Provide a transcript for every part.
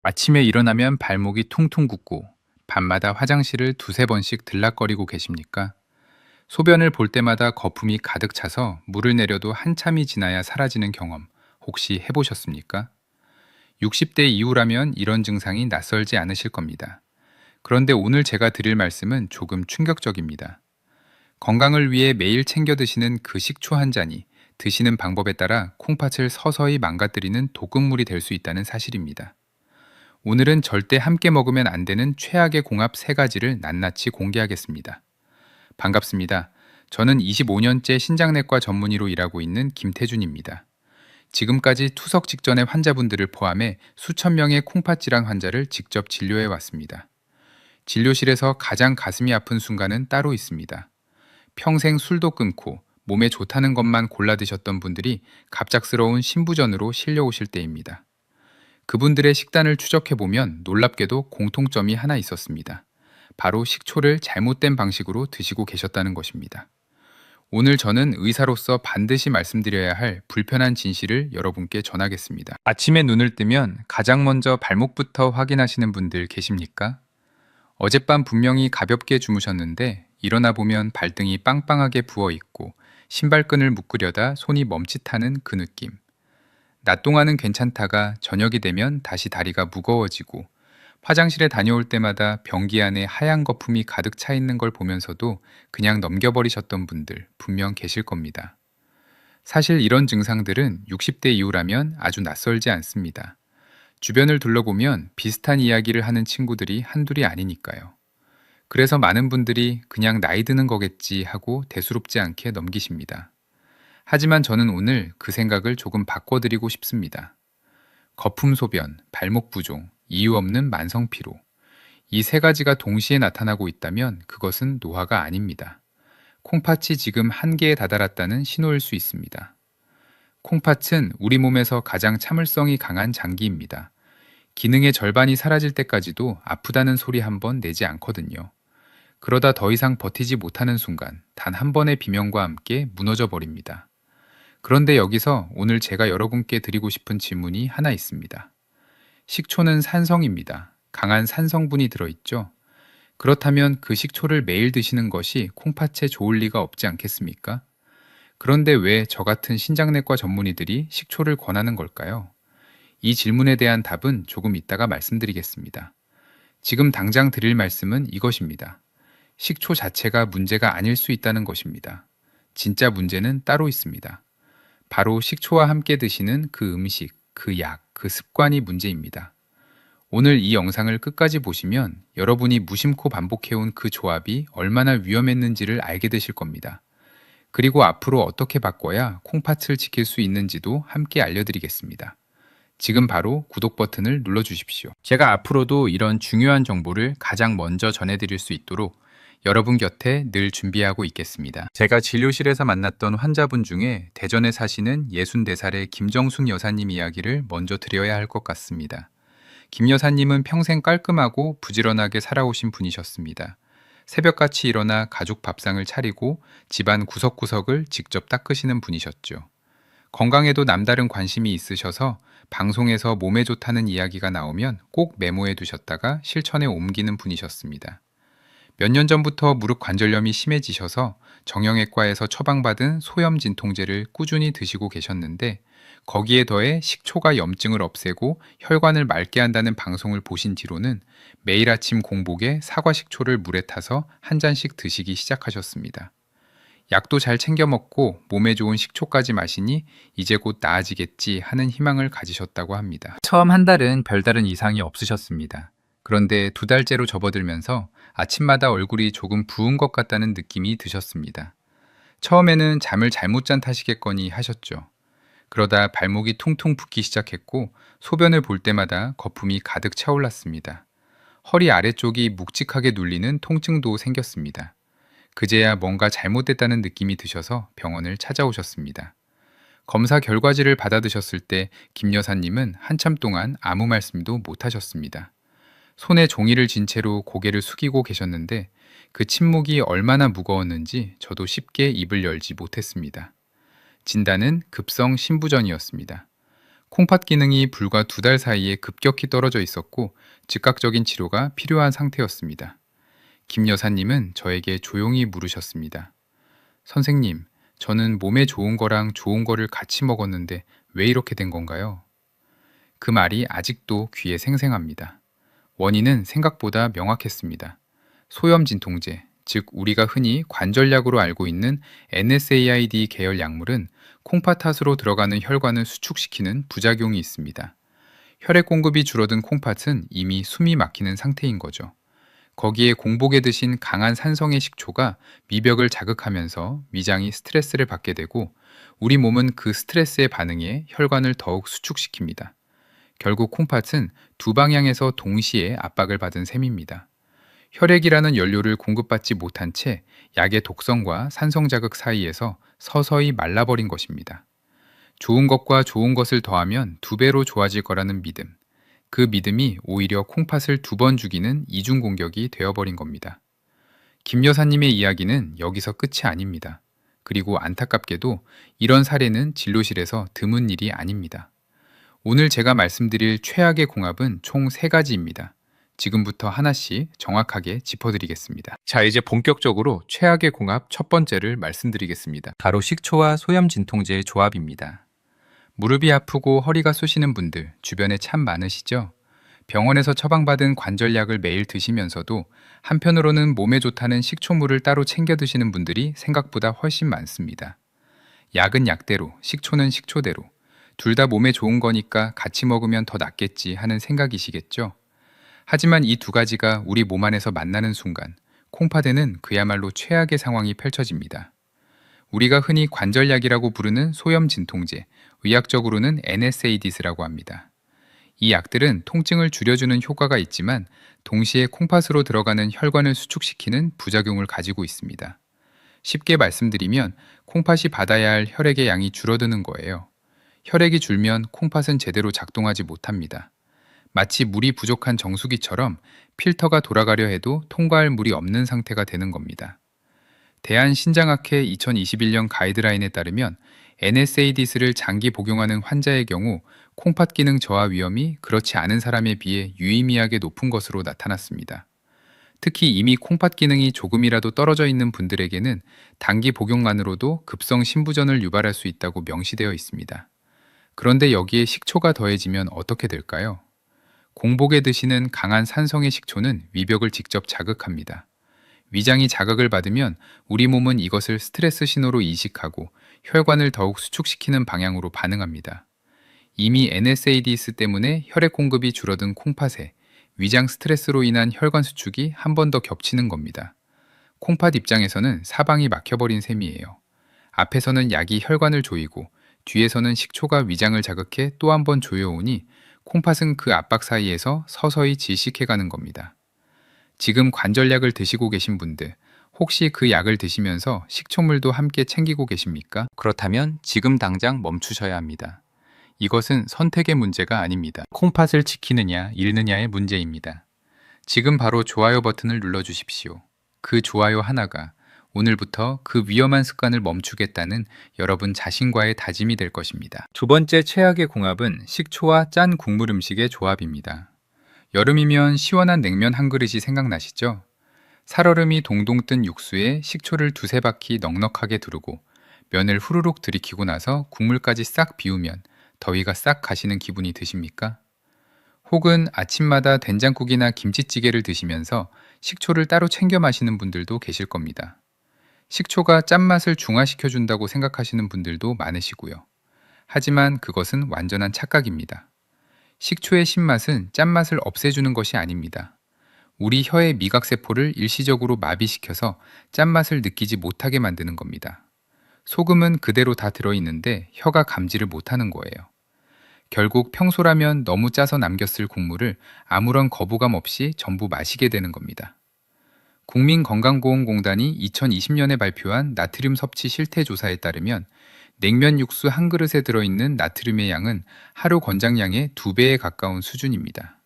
아침에 일어나면 발목이 퉁퉁 붓고 밤마다 화장실을 두세 번씩 들락거리고 계십니까? 소변을 볼 때마다 거품이 가득 차서 물을 내려도 한참이 지나야 사라지는 경험 혹시 해보셨습니까? 60대 이후라면 이런 증상이 낯설지 않으실 겁니다. 그런데 오늘 제가 드릴 말씀은 조금 충격적입니다. 건강을 위해 매일 챙겨 드시는 그 식초 한 잔이 드시는 방법에 따라 콩팥을 서서히 망가뜨리는 독극물이 될 수 있다는 사실입니다. 오늘은 절대 함께 먹으면 안 되는 최악의 공합 세 가지를 낱낱이 공개하겠습니다. 반갑습니다. 저는 25년째 신장내과 전문의로 일하고 있는 김태준입니다. 지금까지 투석 직전의 환자분들을 포함해 수천 명의 콩팥 질환 환자를 직접 진료해 왔습니다. 진료실에서 가장 가슴이 아픈 순간은 따로 있습니다. 평생 술도 끊고 몸에 좋다는 것만 골라 드셨던 분들이 갑작스러운 신부전으로 실려오실 때입니다. 그분들의 식단을 추적해보면 놀랍게도 공통점이 하나 있었습니다. 바로 식초를 잘못된 방식으로 드시고 계셨다는 것입니다. 오늘 저는 의사로서 반드시 말씀드려야 할 불편한 진실을 여러분께 전하겠습니다. 아침에 눈을 뜨면 가장 먼저 발목부터 확인하시는 분들 계십니까? 어젯밤 분명히 가볍게 주무셨는데 일어나 보면 발등이 빵빵하게 부어 있고 신발끈을 묶으려다 손이 멈칫하는 그 느낌. 낮 동안은 괜찮다가 저녁이 되면 다시 다리가 무거워지고 화장실에 다녀올 때마다 변기 안에 하얀 거품이 가득 차 있는 걸 보면서도 그냥 넘겨버리셨던 분들 분명 계실 겁니다. 사실 이런 증상들은 60대 이후라면 아주 낯설지 않습니다. 주변을 둘러보면 비슷한 이야기를 하는 친구들이 한둘이 아니니까요. 그래서 많은 분들이 그냥 나이 드는 거겠지 하고 대수롭지 않게 넘기십니다. 하지만 저는 오늘 그 생각을 조금 바꿔드리고 싶습니다. 거품 소변, 발목 부종, 이유 없는 만성 피로. 이 세 가지가 동시에 나타나고 있다면 그것은 노화가 아닙니다. 콩팥이 지금 한계에 다다랐다는 신호일 수 있습니다. 콩팥은 우리 몸에서 가장 참을성이 강한 장기입니다. 기능의 절반이 사라질 때까지도 아프다는 소리 한 번 내지 않거든요. 그러다 더 이상 버티지 못하는 순간 단 한 번의 비명과 함께 무너져 버립니다. 그런데 여기서 오늘 제가 여러분께 드리고 싶은 질문이 하나 있습니다. 식초는 산성입니다. 강한 산성분이 들어있죠? 그렇다면 그 식초를 매일 드시는 것이 콩팥에 좋을 리가 없지 않겠습니까? 그런데 왜 저 같은 신장내과 전문의들이 식초를 권하는 걸까요? 이 질문에 대한 답은 조금 이따가 말씀드리겠습니다. 지금 당장 드릴 말씀은 이것입니다. 식초 자체가 문제가 아닐 수 있다는 것입니다. 진짜 문제는 따로 있습니다. 바로 식초와 함께 드시는 그 음식, 그 약, 그 습관이 문제입니다. 오늘 이 영상을 끝까지 보시면 여러분이 무심코 반복해온 그 조합이 얼마나 위험했는지를 알게 되실 겁니다. 그리고 앞으로 어떻게 바꿔야 콩팥을 지킬 수 있는지도 함께 알려드리겠습니다. 지금 바로 구독 버튼을 눌러주십시오. 제가 앞으로도 이런 중요한 정보를 가장 먼저 전해드릴 수 있도록 여러분 곁에 늘 준비하고 있겠습니다. 제가 진료실에서 만났던 환자분 중에 대전에 사시는 64살의 김정숙 여사님 이야기를 먼저 드려야 할 것 같습니다. 김 여사님은 평생 깔끔하고 부지런하게 살아오신 분이셨습니다. 새벽같이 일어나 가족 밥상을 차리고 집안 구석구석을 직접 닦으시는 분이셨죠. 건강에도 남다른 관심이 있으셔서 방송에서 몸에 좋다는 이야기가 나오면 꼭 메모해 두셨다가 실천에 옮기는 분이셨습니다. 몇 년 전부터 무릎 관절염이 심해지셔서 정형외과에서 처방받은 소염 진통제를 꾸준히 드시고 계셨는데 거기에 더해 식초가 염증을 없애고 혈관을 맑게 한다는 방송을 보신 뒤로는 매일 아침 공복에 사과 식초를 물에 타서 한 잔씩 드시기 시작하셨습니다. 약도 잘 챙겨 먹고 몸에 좋은 식초까지 마시니 이제 곧 나아지겠지 하는 희망을 가지셨다고 합니다. 처음 한 달은 별다른 이상이 없으셨습니다. 그런데 두 달째로 접어들면서 아침마다 얼굴이 조금 부은 것 같다는 느낌이 드셨습니다. 처음에는 잠을 잘못 잔 탓이겠거니 하셨죠. 그러다 발목이 퉁퉁 붓기 시작했고 소변을 볼 때마다 거품이 가득 차올랐습니다. 허리 아래쪽이 묵직하게 눌리는 통증도 생겼습니다. 그제야 뭔가 잘못됐다는 느낌이 드셔서 병원을 찾아오셨습니다. 검사 결과지를 받아드셨을 때 김 여사님은 한참 동안 아무 말씀도 못 하셨습니다. 손에 종이를 쥔 채로 고개를 숙이고 계셨는데 그 침묵이 얼마나 무거웠는지 저도 쉽게 입을 열지 못했습니다. 진단은 급성 신부전이었습니다. 콩팥 기능이 불과 2달 사이에 급격히 떨어져 있었고 즉각적인 치료가 필요한 상태였습니다. 김 여사님은 저에게 조용히 물으셨습니다. 선생님, 저는 몸에 좋은 거랑 좋은 거를 같이 먹었는데 왜 이렇게 된 건가요? 그 말이 아직도 귀에 생생합니다. 원인은 생각보다 명확했습니다. 소염 진통제, 즉 우리가 흔히 관절약으로 알고 있는 NSAID 계열 약물은 콩팥앗으로 들어가는 혈관을 수축시키는 부작용이 있습니다. 혈액 공급이 줄어든 콩팥은 이미 숨이 막히는 상태인 거죠. 거기에 공복에 드신 강한 산성의 식초가 미벽을 자극하면서 위장이 스트레스를 받게 되고 우리 몸은 그 스트레스에 반응해 혈관을 더욱 수축시킵니다. 결국 콩팥은 두 방향에서 동시에 압박을 받은 셈입니다. 혈액이라는 연료를 공급받지 못한 채 약의 독성과 산성 자극 사이에서 서서히 말라버린 것입니다. 좋은 것과 좋은 것을 더하면 2배로 좋아질 거라는 믿음. 그 믿음이 오히려 콩팥을 2번 죽이는 이중 공격이 되어버린 겁니다. 김 여사님의 이야기는 여기서 끝이 아닙니다. 그리고 안타깝게도 이런 사례는 진료실에서 드문 일이 아닙니다. 오늘 제가 말씀드릴 최악의 궁합은 총 3가지입니다. 지금부터 하나씩 정확하게 짚어드리겠습니다. 자, 이제 본격적으로 최악의 궁합 첫 번째를 말씀드리겠습니다. 바로 식초와 소염 진통제의 조합입니다. 무릎이 아프고 허리가 쑤시는 분들 주변에 참 많으시죠? 병원에서 처방받은 관절약을 매일 드시면서도 한편으로는 몸에 좋다는 식초물을 따로 챙겨 드시는 분들이 생각보다 훨씬 많습니다. 약은 약대로, 식초는 식초대로. 둘 다 몸에 좋은 거니까 같이 먹으면 더 낫겠지 하는 생각이시겠죠? 하지만 이 2가지가 우리 몸 안에서 만나는 순간 콩팥에는 그야말로 최악의 상황이 펼쳐집니다. 우리가 흔히 관절약이라고 부르는 소염 진통제, 의학적으로는 NSAIDs라고 합니다. 이 약들은 통증을 줄여주는 효과가 있지만 동시에 콩팥으로 들어가는 혈관을 수축시키는 부작용을 가지고 있습니다. 쉽게 말씀드리면 콩팥이 받아야 할 혈액의 양이 줄어드는 거예요. 혈액이 줄면 콩팥은 제대로 작동하지 못합니다. 마치 물이 부족한 정수기처럼 필터가 돌아가려 해도 통과할 물이 없는 상태가 되는 겁니다. 대한신장학회 2021년 가이드라인에 따르면 NSAIDs를 장기 복용하는 환자의 경우 콩팥 기능 저하 위험이 그렇지 않은 사람에 비해 유의미하게 높은 것으로 나타났습니다. 특히 이미 콩팥 기능이 조금이라도 떨어져 있는 분들에게는 단기 복용만으로도 급성 신부전을 유발할 수 있다고 명시되어 있습니다. 그런데 여기에 식초가 더해지면 어떻게 될까요? 공복에 드시는 강한 산성의 식초는 위벽을 직접 자극합니다. 위장이 자극을 받으면 우리 몸은 이것을 스트레스 신호로 인식하고 혈관을 더욱 수축시키는 방향으로 반응합니다. 이미 NSAIDs 때문에 혈액 공급이 줄어든 콩팥에 위장 스트레스로 인한 혈관 수축이 한 번 더 겹치는 겁니다. 콩팥 입장에서는 사방이 막혀버린 셈이에요. 앞에서는 약이 혈관을 조이고 뒤에서는 식초가 위장을 자극해 또 한 번 조여오니 콩팥은 그 압박 사이에서 서서히 질식해가는 겁니다. 지금 관절약을 드시고 계신 분들, 혹시 그 약을 드시면서 식초물도 함께 챙기고 계십니까? 그렇다면 지금 당장 멈추셔야 합니다. 이것은 선택의 문제가 아닙니다. 콩팥을 지키느냐, 잃느냐의 문제입니다. 지금 바로 좋아요 버튼을 눌러주십시오. 그 좋아요 하나가 오늘부터 그 위험한 습관을 멈추겠다는 여러분 자신과의 다짐이 될 것입니다. 두 번째 최악의 궁합은 식초와 짠 국물 음식의 조합입니다. 여름이면 시원한 냉면 한 그릇이 생각나시죠? 살얼음이 동동 뜬 육수에 식초를 2~3바퀴 넉넉하게 두르고 면을 후루룩 들이키고 나서 국물까지 싹 비우면 더위가 싹 가시는 기분이 드십니까? 혹은 아침마다 된장국이나 김치찌개를 드시면서 식초를 따로 챙겨 마시는 분들도 계실 겁니다. 식초가 짠맛을 중화시켜준다고 생각하시는 분들도 많으시고요. 하지만 그것은 완전한 착각입니다. 식초의 신맛은 짠맛을 없애주는 것이 아닙니다. 우리 혀의 미각세포를 일시적으로 마비시켜서 짠맛을 느끼지 못하게 만드는 겁니다. 소금은 그대로 다 들어있는데 혀가 감지를 못하는 거예요. 결국 평소라면 너무 짜서 남겼을 국물을 아무런 거부감 없이 전부 마시게 되는 겁니다. 국민건강보험공단이 2020년에 발표한 나트륨 섭취 실태조사에 따르면 냉면 육수 한 그릇에 들어있는 나트륨의 양은 하루 권장량의 2배에 가까운 수준입니다.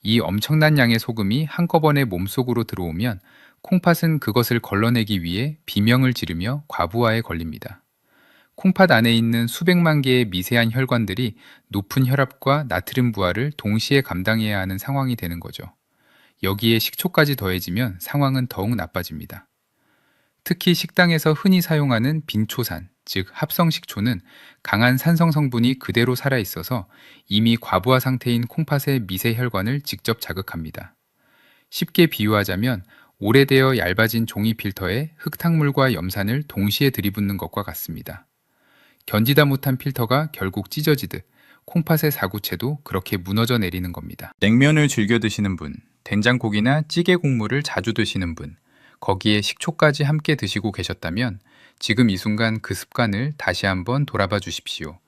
이 엄청난 양의 소금이 한꺼번에 몸속으로 들어오면 콩팥은 그것을 걸러내기 위해 비명을 지르며 과부하에 걸립니다. 콩팥 안에 있는 수백만 개의 미세한 혈관들이 높은 혈압과 나트륨 부하를 동시에 감당해야 하는 상황이 되는 거죠. 여기에 식초까지 더해지면 상황은 더욱 나빠집니다. 특히 식당에서 흔히 사용하는 빈초산, 즉 합성식초는 강한 산성 성분이 그대로 살아있어서 이미 과부하 상태인 콩팥의 미세 혈관을 직접 자극합니다. 쉽게 비유하자면 오래되어 얇아진 종이 필터에 흙탕물과 염산을 동시에 들이붓는 것과 같습니다. 견디다 못한 필터가 결국 찢어지듯 콩팥의 사구체도 그렇게 무너져 내리는 겁니다. 냉면을 즐겨 드시는 분, 된장국이나 찌개 국물을 자주 드시는 분, 거기에 식초까지 함께 드시고 계셨다면 지금 이 순간 그 습관을 다시 한번 돌아봐 주십시오.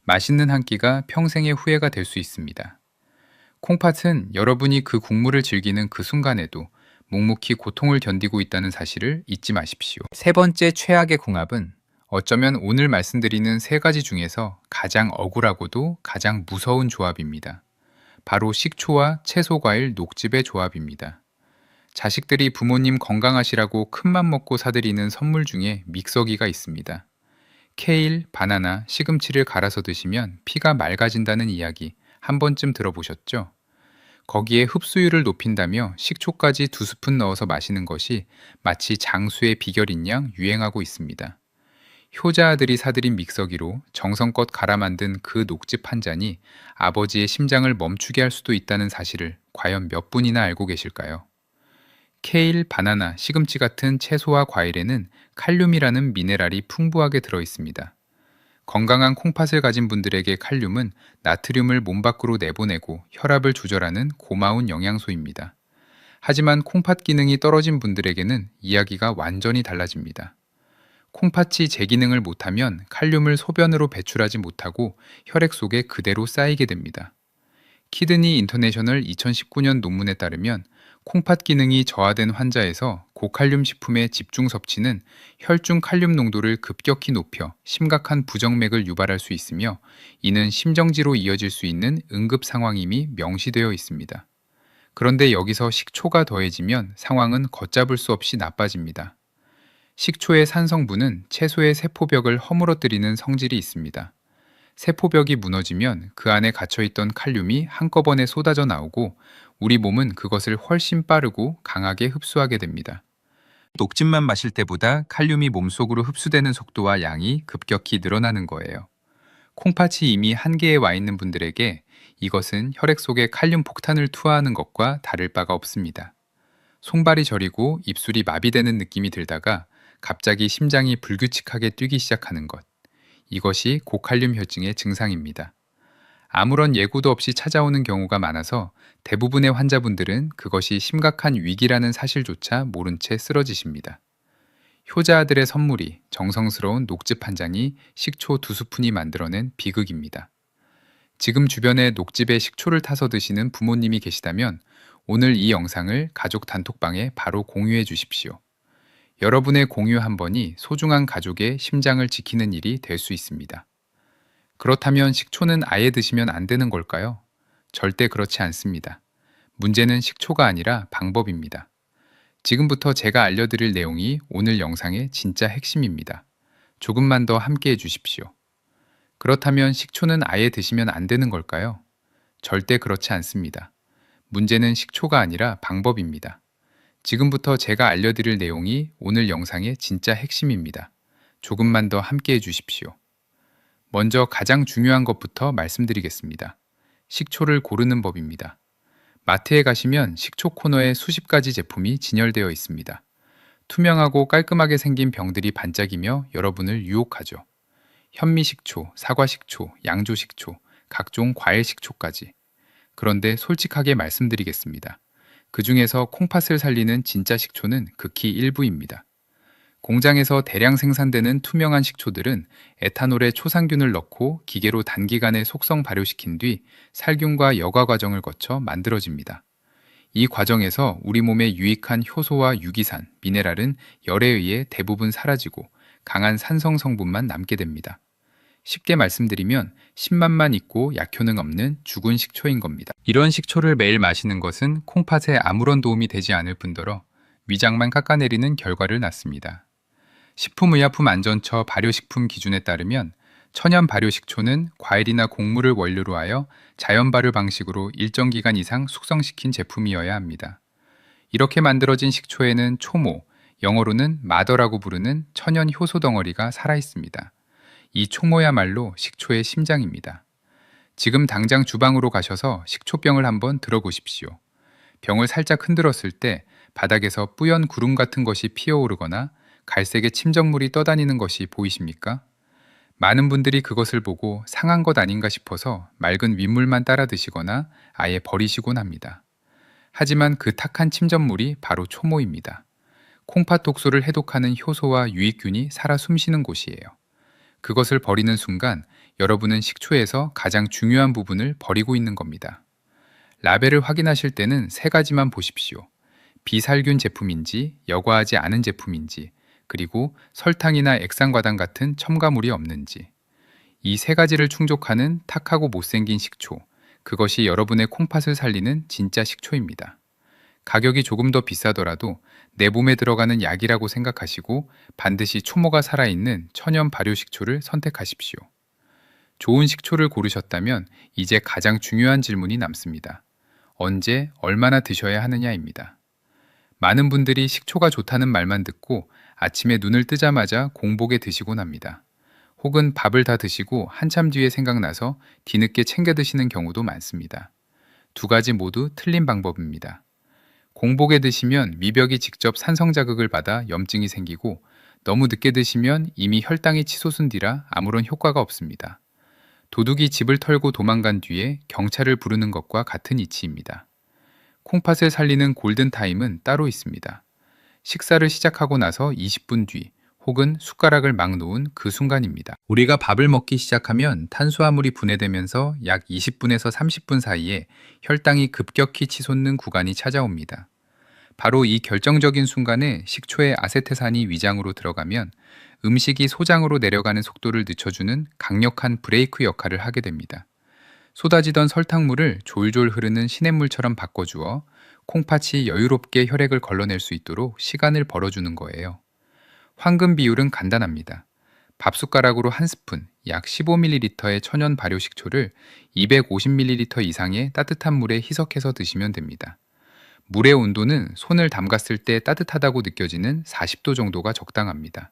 맛있는 한 끼가 평생의 후회가 될 수 있습니다. 콩팥은 여러분이 그 국물을 즐기는 그 순간에도 묵묵히 고통을 견디고 있다는 사실을 잊지 마십시오. 세 번째 최악의 궁합은 어쩌면 오늘 말씀드리는 세 가지 중에서 가장 억울하고도 가장 무서운 조합입니다. 바로 식초와 채소 과일 녹즙의 조합입니다. 자식들이 부모님 건강하시라고 큰맘 먹고 사드리는 선물 중에 믹서기가 있습니다. 케일, 바나나, 시금치를 갈아서 드시면 피가 맑아진다는 이야기 한 번쯤 들어보셨죠? 거기에 흡수율을 높인다며 식초까지 2스푼 넣어서 마시는 것이 마치 장수의 비결인 양 유행하고 있습니다. 효자 아들이 사들인 믹서기로 정성껏 갈아 만든 그 녹즙 한 잔이 아버지의 심장을 멈추게 할 수도 있다는 사실을 과연 몇 분이나 알고 계실까요? 케일, 바나나, 시금치 같은 채소와 과일에는 칼륨이라는 미네랄이 풍부하게 들어 있습니다. 건강한 콩팥을 가진 분들에게 칼륨은 나트륨을 몸 밖으로 내보내고 혈압을 조절하는 고마운 영양소입니다. 하지만 콩팥 기능이 떨어진 분들에게는 이야기가 완전히 달라집니다. 콩팥이 제 기능을 못하면 칼륨을 소변으로 배출하지 못하고 혈액 속에 그대로 쌓이게 됩니다. 키드니 인터내셔널 2019년 논문에 따르면 콩팥 기능이 저하된 환자에서 고칼륨 식품의 집중 섭취는 혈중 칼륨 농도를 급격히 높여 심각한 부정맥을 유발할 수 있으며 이는 심정지로 이어질 수 있는 응급 상황임이 명시되어 있습니다. 그런데 여기서 식초가 더해지면 상황은 걷잡을 수 없이 나빠집니다. 식초의 산성분은 채소의 세포벽을 허물어뜨리는 성질이 있습니다. 세포벽이 무너지면 그 안에 갇혀있던 칼륨이 한꺼번에 쏟아져 나오고 우리 몸은 그것을 훨씬 빠르고 강하게 흡수하게 됩니다. 녹즙만 마실 때보다 칼륨이 몸속으로 흡수되는 속도와 양이 급격히 늘어나는 거예요. 콩팥이 이미 한계에 와 있는 분들에게 이것은 혈액 속에 칼륨 폭탄을 투하하는 것과 다를 바가 없습니다. 손발이 저리고 입술이 마비되는 느낌이 들다가 갑자기 심장이 불규칙하게 뛰기 시작하는 것. 이것이 고칼륨 혈증의 증상입니다. 아무런 예고도 없이 찾아오는 경우가 많아서 대부분의 환자분들은 그것이 심각한 위기라는 사실조차 모른 채 쓰러지십니다. 효자 아들의 선물이 정성스러운 녹즙 한 잔이 식초 2스푼이 만들어낸 비극입니다. 지금 주변에 녹즙에 식초를 타서 드시는 부모님이 계시다면 오늘 이 영상을 가족 단톡방에 바로 공유해 주십시오. 여러분의 공유 한 번이 소중한 가족의 심장을 지키는 일이 될 수 있습니다. 그렇다면 식초는 아예 드시면 안 되는 걸까요? 절대 그렇지 않습니다. 문제는 식초가 아니라 방법입니다. 지금부터 제가 알려드릴 내용이 오늘 영상의 진짜 핵심입니다. 조금만 더 함께 해주십시오. 그렇다면 식초는 아예 드시면 안 되는 걸까요? 절대 그렇지 않습니다. 문제는 식초가 아니라 방법입니다. 지금부터 제가 알려드릴 내용이 오늘 영상의 진짜 핵심입니다. 조금만 더 함께 해주십시오. 먼저 가장 중요한 것부터 말씀드리겠습니다. 식초를 고르는 법입니다. 마트에 가시면 식초 코너에 수십 가지 제품이 진열되어 있습니다. 투명하고 깔끔하게 생긴 병들이 반짝이며 여러분을 유혹하죠. 현미식초, 사과식초, 양조식초, 각종 과일식초까지. 그런데 솔직하게 말씀드리겠습니다. 그 중에서 콩팥을 살리는 진짜 식초는 극히 일부입니다. 공장에서 대량 생산되는 투명한 식초들은 에탄올에 초상균을 넣고 기계로 단기간에 속성 발효시킨 뒤 살균과 여과 과정을 거쳐 만들어집니다. 이 과정에서 우리 몸에 유익한 효소와 유기산, 미네랄은 열에 의해 대부분 사라지고 강한 산성 성분만 남게 됩니다. 쉽게 말씀드리면 신맛만 있고 약효능 없는 죽은 식초인 겁니다. 이런 식초를 매일 마시는 것은 콩팥에 아무런 도움이 되지 않을 뿐더러 위장만 깎아내리는 결과를 낳습니다. 식품의약품안전처 발효식품 기준에 따르면 천연 발효식초는 과일이나 곡물을 원료로 하여 자연 발효 방식으로 일정 기간 이상 숙성시킨 제품이어야 합니다. 이렇게 만들어진 식초에는 초모, 영어로는 마더라고 부르는 천연 효소 덩어리가 살아 있습니다. 이 초모야말로 식초의 심장입니다. 지금 당장 주방으로 가셔서 식초병을 한번 들어보십시오. 병을 살짝 흔들었을 때 바닥에서 뿌연 구름 같은 것이 피어오르거나 갈색의 침전물이 떠다니는 것이 보이십니까? 많은 분들이 그것을 보고 상한 것 아닌가 싶어서 맑은 윗물만 따라 드시거나 아예 버리시곤 합니다. 하지만 그 탁한 침전물이 바로 초모입니다. 콩팥 독소를 해독하는 효소와 유익균이 살아 숨쉬는 곳이에요. 그것을 버리는 순간 여러분은 식초에서 가장 중요한 부분을 버리고 있는 겁니다. 라벨을 확인하실 때는 세 가지만 보십시오. 비살균 제품인지, 여과하지 않은 제품인지, 그리고 설탕이나 액상과당 같은 첨가물이 없는지. 이 세 가지를 충족하는 탁하고 못생긴 식초, 그것이 여러분의 콩팥을 살리는 진짜 식초입니다. 가격이 조금 더 비싸더라도 내 몸에 들어가는 약이라고 생각하시고 반드시 초모가 살아있는 천연 발효 식초를 선택하십시오. 좋은 식초를 고르셨다면 이제 가장 중요한 질문이 남습니다. 언제, 얼마나 드셔야 하느냐입니다. 많은 분들이 식초가 좋다는 말만 듣고 아침에 눈을 뜨자마자 공복에 드시곤 합니다. 혹은 밥을 다 드시고 한참 뒤에 생각나서 뒤늦게 챙겨 드시는 경우도 많습니다. 두 가지 모두 틀린 방법입니다. 공복에 드시면 미벽이 직접 산성 자극을 받아 염증이 생기고 너무 늦게 드시면 이미 혈당이 치솟은 뒤라 아무런 효과가 없습니다. 도둑이 집을 털고 도망간 뒤에 경찰을 부르는 것과 같은 이치입니다. 콩팥을 살리는 골든타임은 따로 있습니다. 식사를 시작하고 나서 20분 뒤 혹은 숟가락을 막 놓은 그 순간입니다. 우리가 밥을 먹기 시작하면 탄수화물이 분해되면서 약 20분에서 30분 사이에 혈당이 급격히 치솟는 구간이 찾아옵니다. 바로 이 결정적인 순간에 식초의 아세트산이 위장으로 들어가면 음식이 소장으로 내려가는 속도를 늦춰주는 강력한 브레이크 역할을 하게 됩니다. 쏟아지던 설탕물을 졸졸 흐르는 시냇물처럼 바꿔주어 콩팥이 여유롭게 혈액을 걸러낼 수 있도록 시간을 벌어주는 거예요. 황금 비율은 간단합니다. 밥숟가락으로 한 스푼, 약 15ml의 천연 발효 식초를 250ml 이상의 따뜻한 물에 희석해서 드시면 됩니다. 물의 온도는 손을 담갔을 때 따뜻하다고 느껴지는 40도 정도가 적당합니다.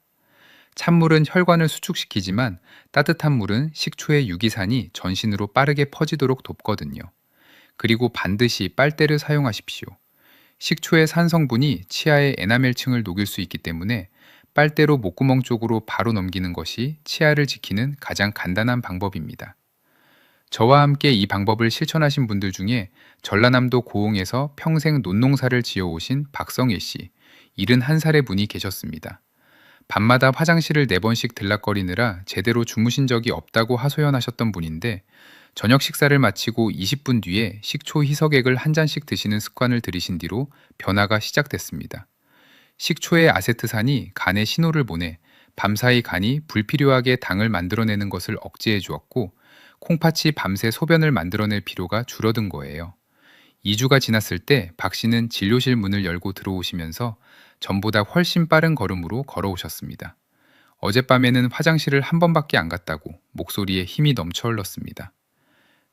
찬물은 혈관을 수축시키지만 따뜻한 물은 식초의 유기산이 전신으로 빠르게 퍼지도록 돕거든요. 그리고 반드시 빨대를 사용하십시오. 식초의 산 성분이 치아의 에나멜층을 녹일 수 있기 때문에 빨대로 목구멍 쪽으로 바로 넘기는 것이 치아를 지키는 가장 간단한 방법입니다. 저와 함께 이 방법을 실천하신 분들 중에 전라남도 고흥에서 평생 논농사를 지어오신 박성예 씨, 71살의 분이 계셨습니다. 밤마다 화장실을 4번씩 들락거리느라 제대로 주무신 적이 없다고 하소연하셨던 분인데 저녁 식사를 마치고 20분 뒤에 식초 희석액을 한 잔씩 드시는 습관을 들이신 뒤로 변화가 시작됐습니다. 식초의 아세트산이 간에 신호를 보내 밤사이 간이 불필요하게 당을 만들어내는 것을 억제해 주었고 콩팥이 밤새 소변을 만들어낼 필요가 줄어든 거예요. 2주가 지났을 때 박 씨는 진료실 문을 열고 들어오시면서 전보다 훨씬 빠른 걸음으로 걸어오셨습니다. 어젯밤에는 화장실을 한 번밖에 안 갔다고 목소리에 힘이 넘쳐 흘렀습니다.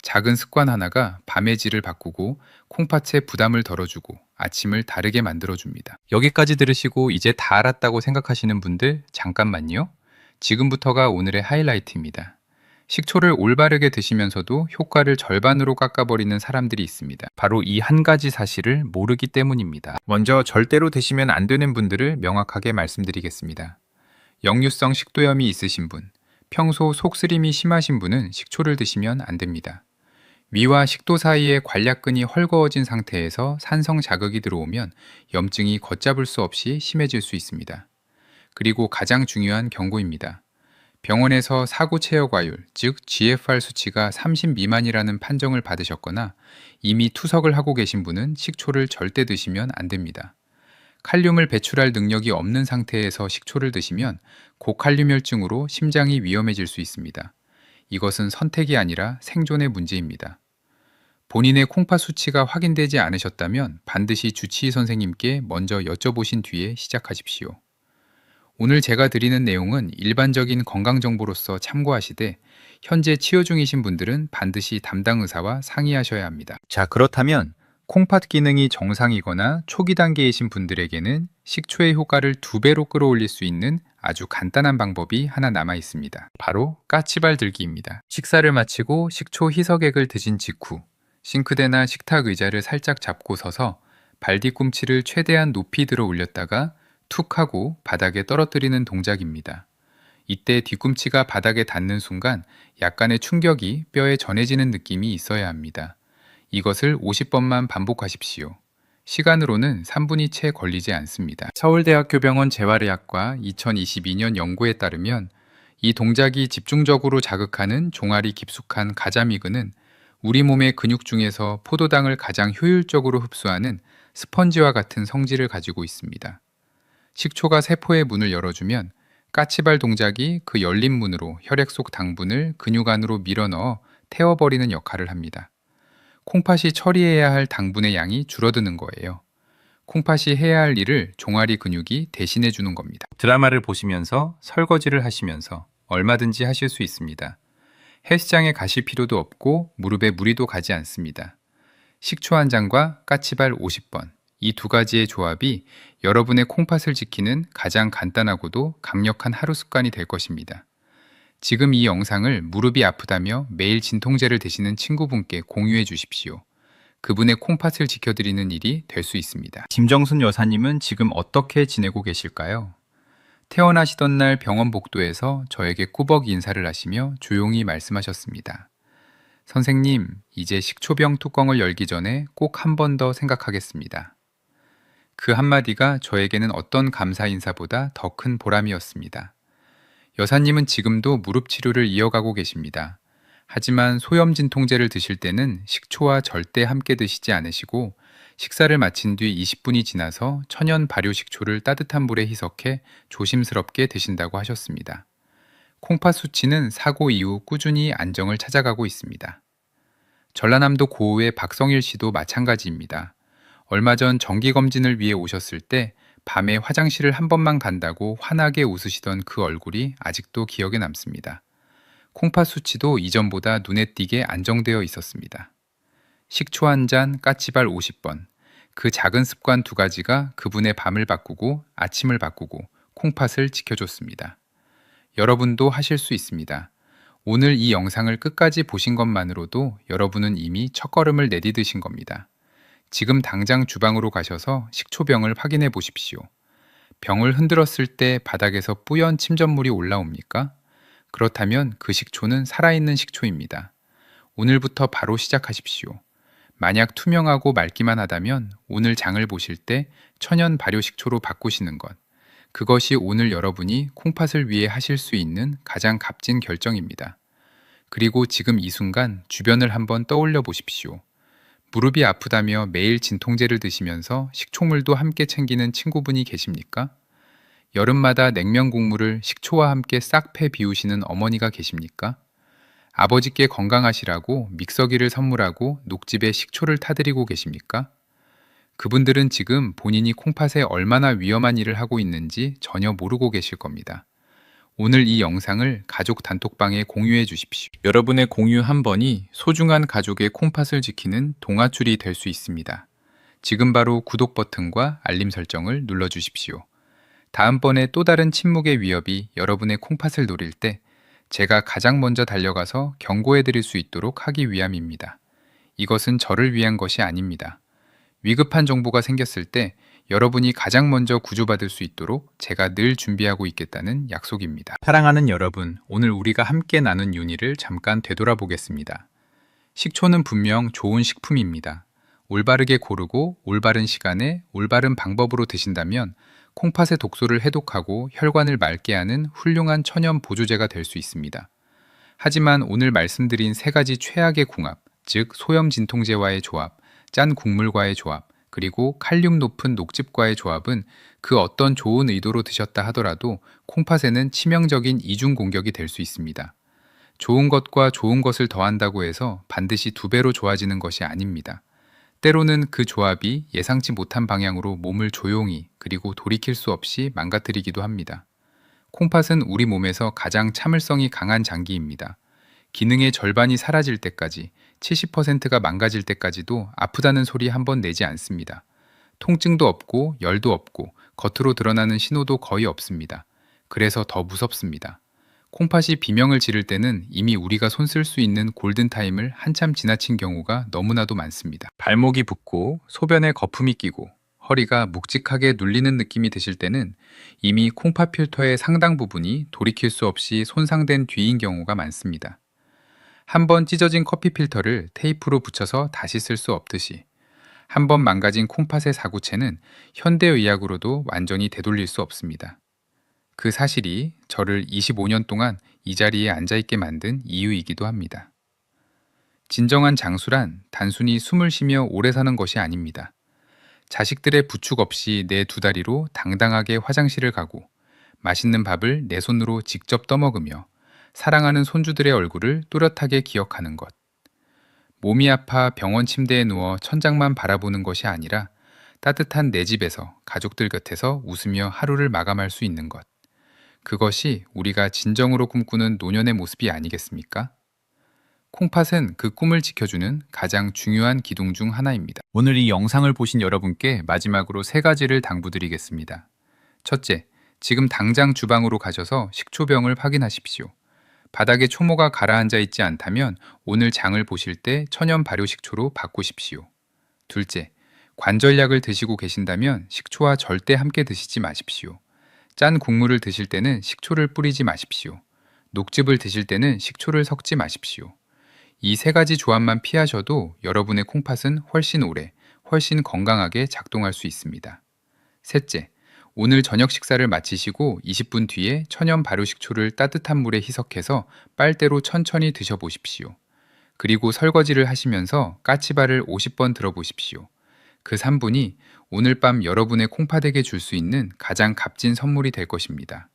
작은 습관 하나가 밤의 질을 바꾸고 콩팥의 부담을 덜어주고 아침을 다르게 만들어줍니다. 여기까지 들으시고 이제 다 알았다고 생각하시는 분들 잠깐만요. 지금부터가 오늘의 하이라이트입니다. 식초를 올바르게 드시면서도 효과를 절반으로 깎아버리는 사람들이 있습니다. 바로 이 한 가지 사실을 모르기 때문입니다. 먼저 절대로 드시면 안 되는 분들을 명확하게 말씀드리겠습니다. 역류성 식도염이 있으신 분, 평소 속쓰림이 심하신 분은 식초를 드시면 안 됩니다. 위와 식도 사이에 관략근이 헐거워진 상태에서 산성 자극이 들어오면 염증이 걷잡을 수 없이 심해질 수 있습니다. 그리고 가장 중요한 경고입니다. 병원에서 사구 체여과율, 즉 GFR 수치가 30 미만이라는 판정을 받으셨거나 이미 투석을 하고 계신 분은 식초를 절대 드시면 안 됩니다. 칼륨을 배출할 능력이 없는 상태에서 식초를 드시면 고칼륨혈증으로 심장이 위험해질 수 있습니다. 이것은 선택이 아니라 생존의 문제입니다. 본인의 콩팥 수치가 확인되지 않으셨다면 반드시 주치의 선생님께 먼저 여쭤보신 뒤에 시작하십시오. 오늘 제가 드리는 내용은 일반적인 건강 정보로서 참고하시되 현재 치료 중이신 분들은 반드시 담당 의사와 상의하셔야 합니다. 자, 그렇다면 콩팥 기능이 정상이거나 초기 단계이신 분들에게는 식초의 효과를 2배로 끌어올릴 수 있는 아주 간단한 방법이 하나 남아 있습니다. 바로 까치발 들기입니다. 식사를 마치고 식초 희석액을 드신 직후 싱크대나 식탁 의자를 살짝 잡고 서서 발 뒤꿈치를 최대한 높이 들어 올렸다가 툭 하고 바닥에 떨어뜨리는 동작입니다. 이때 뒤꿈치가 바닥에 닿는 순간 약간의 충격이 뼈에 전해지는 느낌이 있어야 합니다. 이것을 50번만 반복하십시오. 시간으로는 3분이 채 걸리지 않습니다. 서울대학교 병원 재활의학과 2022년 연구에 따르면 이 동작이 집중적으로 자극하는 종아리 깊숙한 가자미근은 우리 몸의 근육 중에서 포도당을 가장 효율적으로 흡수하는 스펀지와 같은 성질을 가지고 있습니다. 식초가 세포의 문을 열어주면 까치발 동작이 그 열린 문으로 혈액 속 당분을 근육 안으로 밀어넣어 태워버리는 역할을 합니다. 콩팥이 처리해야 할 당분의 양이 줄어드는 거예요. 콩팥이 해야 할 일을 종아리 근육이 대신해 주는 겁니다. 드라마를 보시면서 설거지를 하시면서 얼마든지 하실 수 있습니다. 헬스장에 가실 필요도 없고 무릎에 무리도 가지 않습니다. 식초 한 잔과 까치발 50번. 이 두 가지의 조합이 여러분의 콩팥을 지키는 가장 간단하고도 강력한 하루 습관이 될 것입니다. 지금 이 영상을 무릎이 아프다며 매일 진통제를 드시는 친구분께 공유해 주십시오. 그분의 콩팥을 지켜드리는 일이 될 수 있습니다. 김정순 여사님은 지금 어떻게 지내고 계실까요? 태어나시던 날 병원 복도에서 저에게 꾸벅 인사를 하시며 조용히 말씀하셨습니다. 선생님, 이제 식초병 뚜껑을 열기 전에 꼭 한 번 더 생각하겠습니다. 그 한마디가 저에게는 어떤 감사 인사보다 더 큰 보람이었습니다. 여사님은 지금도 무릎 치료를 이어가고 계십니다. 하지만 소염 진통제를 드실 때는 식초와 절대 함께 드시지 않으시고 식사를 마친 뒤 20분이 지나서 천연 발효 식초를 따뜻한 물에 희석해 조심스럽게 드신다고 하셨습니다. 콩팥 수치는 사고 이후 꾸준히 안정을 찾아가고 있습니다. 전라남도 고우의 박성일 씨도 마찬가지입니다. 얼마 전 정기검진을 위해 오셨을 때 밤에 화장실을 한 번만 간다고 환하게 웃으시던 그 얼굴이 아직도 기억에 남습니다. 콩팥 수치도 이전보다 눈에 띄게 안정되어 있었습니다. 식초 한 잔, 까치발 50번. 그 작은 습관 두 가지가 그분의 밤을 바꾸고 아침을 바꾸고 콩팥을 지켜줬습니다. 여러분도 하실 수 있습니다. 오늘 이 영상을 끝까지 보신 것만으로도 여러분은 이미 첫걸음을 내디디신 겁니다. 지금 당장 주방으로 가셔서 식초병을 확인해 보십시오. 병을 흔들었을 때 바닥에서 뿌연 침전물이 올라옵니까? 그렇다면 그 식초는 살아있는 식초입니다. 오늘부터 바로 시작하십시오. 만약 투명하고 맑기만 하다면 오늘 장을 보실 때 천연 발효 식초로 바꾸시는 것. 그것이 오늘 여러분이 콩팥을 위해 하실 수 있는 가장 값진 결정입니다. 그리고 지금 이 순간 주변을 한번 떠올려 보십시오. 무릎이 아프다며 매일 진통제를 드시면서 식초물도 함께 챙기는 친구분이 계십니까? 여름마다 냉면 국물을 식초와 함께 싹 패 비우시는 어머니가 계십니까? 아버지께 건강하시라고 믹서기를 선물하고 녹즙에 식초를 타드리고 계십니까? 그분들은 지금 본인이 콩팥에 얼마나 위험한 일을 하고 있는지 전혀 모르고 계실 겁니다. 오늘 이 영상을 가족 단톡방에 공유해 주십시오. 여러분의 공유 한 번이 소중한 가족의 콩팥을 지키는 동아줄이 될 수 있습니다. 지금 바로 구독 버튼과 알림 설정을 눌러 주십시오. 다음번에 또 다른 침묵의 위협이 여러분의 콩팥을 노릴 때 제가 가장 먼저 달려가서 경고해 드릴 수 있도록 하기 위함입니다. 이것은 저를 위한 것이 아닙니다. 위급한 정보가 생겼을 때 여러분이 가장 먼저 구조받을 수 있도록 제가 늘 준비하고 있겠다는 약속입니다. 사랑하는 여러분, 오늘 우리가 함께 나눈 윤희를 잠깐 되돌아보겠습니다. 식초는 분명 좋은 식품입니다. 올바르게 고르고 올바른 시간에 올바른 방법으로 드신다면 콩팥의 독소를 해독하고 혈관을 맑게 하는 훌륭한 천연 보조제가 될 수 있습니다. 하지만 오늘 말씀드린 세 가지 최악의 궁합, 즉 소염 진통제와의 조합, 짠 국물과의 조합, 그리고 칼륨 높은 녹즙과의 조합은 그 어떤 좋은 의도로 드셨다 하더라도 콩팥에는 치명적인 이중 공격이 될 수 있습니다. 좋은 것과 좋은 것을 더한다고 해서 반드시 2배로 좋아지는 것이 아닙니다. 때로는 그 조합이 예상치 못한 방향으로 몸을 조용히 그리고 돌이킬 수 없이 망가뜨리기도 합니다. 콩팥은 우리 몸에서 가장 참을성이 강한 장기입니다. 기능의 절반이 사라질 때까지, 70%가 망가질 때까지도 아프다는 소리 한 번 내지 않습니다. 통증도 없고 열도 없고 겉으로 드러나는 신호도 거의 없습니다. 그래서 더 무섭습니다. 콩팥이 비명을 지를 때는 이미 우리가 손쓸 수 있는 골든타임을 한참 지나친 경우가 너무나도 많습니다. 발목이 붓고 소변에 거품이 끼고 허리가 묵직하게 눌리는 느낌이 드실 때는 이미 콩팥 필터의 상당 부분이 돌이킬 수 없이 손상된 뒤인 경우가 많습니다. 한번 찢어진 커피 필터를 테이프로 붙여서 다시 쓸 수 없듯이 한번 망가진 콩팥의 사구체는 현대의학으로도 완전히 되돌릴 수 없습니다. 그 사실이 저를 25년 동안 이 자리에 앉아있게 만든 이유이기도 합니다. 진정한 장수란 단순히 숨을 쉬며 오래 사는 것이 아닙니다. 자식들의 부축 없이 내 두 다리로 당당하게 화장실을 가고 맛있는 밥을 내 손으로 직접 떠먹으며 사랑하는 손주들의 얼굴을 또렷하게 기억하는 것. 몸이 아파 병원 침대에 누워 천장만 바라보는 것이 아니라 따뜻한 내 집에서 가족들 곁에서 웃으며 하루를 마감할 수 있는 것. 그것이 우리가 진정으로 꿈꾸는 노년의 모습이 아니겠습니까? 콩팥은 그 꿈을 지켜주는 가장 중요한 기둥 중 하나입니다. 오늘 이 영상을 보신 여러분께 마지막으로 3가지를 당부드리겠습니다. 첫째, 지금 당장 주방으로 가셔서 식초병을 확인하십시오. 바닥에 초모가 가라앉아 있지 않다면 오늘 장을 보실 때 천연 발효 식초로 바꾸십시오. 둘째, 관절약을 드시고 계신다면 식초와 절대 함께 드시지 마십시오. 짠 국물을 드실 때는 식초를 뿌리지 마십시오. 녹즙을 드실 때는 식초를 섞지 마십시오. 이 3가지 조합만 피하셔도 여러분의 콩팥은 훨씬 오래, 훨씬 건강하게 작동할 수 있습니다. 셋째, 오늘 저녁 식사를 마치시고 20분 뒤에 천연 발효식초를 따뜻한 물에 희석해서 빨대로 천천히 드셔보십시오. 그리고 설거지를 하시면서 까치발을 50번 들어보십시오. 그 3분이 오늘 밤 여러분의 콩팥에게 줄 수 있는 가장 값진 선물이 될 것입니다.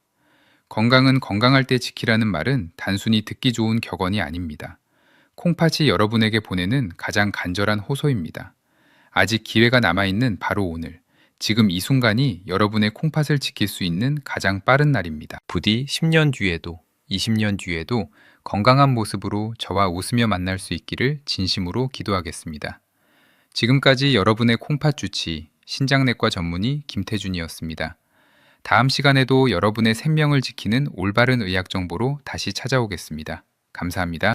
건강은 건강할 때 지키라는 말은 단순히 듣기 좋은 격언이 아닙니다. 콩팥이 여러분에게 보내는 가장 간절한 호소입니다. 아직 기회가 남아있는 바로 오늘, 지금 이 순간이 여러분의 콩팥을 지킬 수 있는 가장 빠른 날입니다. 부디 10년 뒤에도, 20년 뒤에도 건강한 모습으로 저와 웃으며 만날 수 있기를 진심으로 기도하겠습니다. 지금까지 여러분의 콩팥 주치, 신장내과 전문의 김태준이었습니다. 다음 시간에도 여러분의 생명을 지키는 올바른 의학 정보로 다시 찾아오겠습니다. 감사합니다.